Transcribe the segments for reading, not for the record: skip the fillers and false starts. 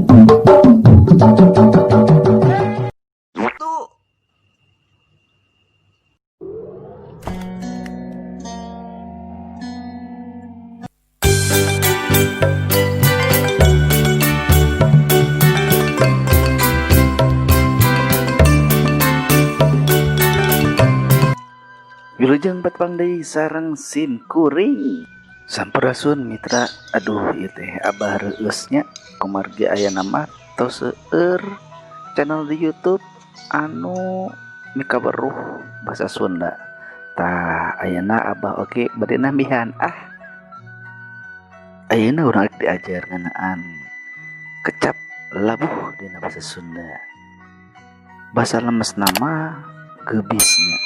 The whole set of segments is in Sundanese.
Wilujeng patpangdeui sareng sim kuring. Sampurasun mitra, aduh ieu teh abah reueusnya kumargi aya nama tos seueur channel di YouTube anu mikaweruh basa Sunda. Tah ayeuna abah oge bade nambihan. Ayeuna urang diajar ngeunaan kecap labuh dina basa Sunda. Basa lemes nama geubisnya.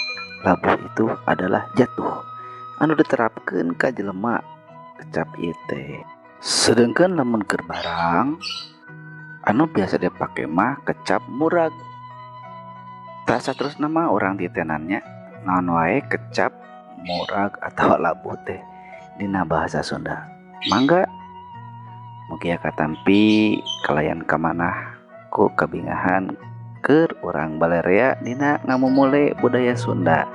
Labuh itu adalah jatuh anu diterapkeun ka jelema kecap ieu teh. Sedengkeun lamun keur barang anu biasa dipake mah kecap murag. Tah saterusna mah urang titenannya naon wae kecap murag atawa labuh teh dina bahasa Sunda. Mangga mugi katampi kalayan kamanah ku kabingahan keur urang balerea dina ngamumule budaya Sunda.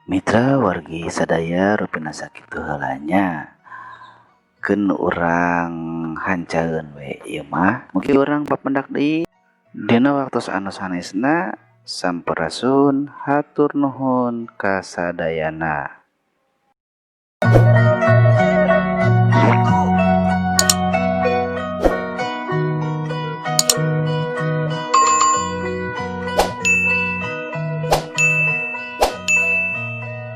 Mitra wargi sadaya rupina sakitu heulanya. Keun urang hancaeun we ieu mah. Mugi urang papendak deui dina waktos anu sanesna. Sampurasun, hatur nuhun kasadayana.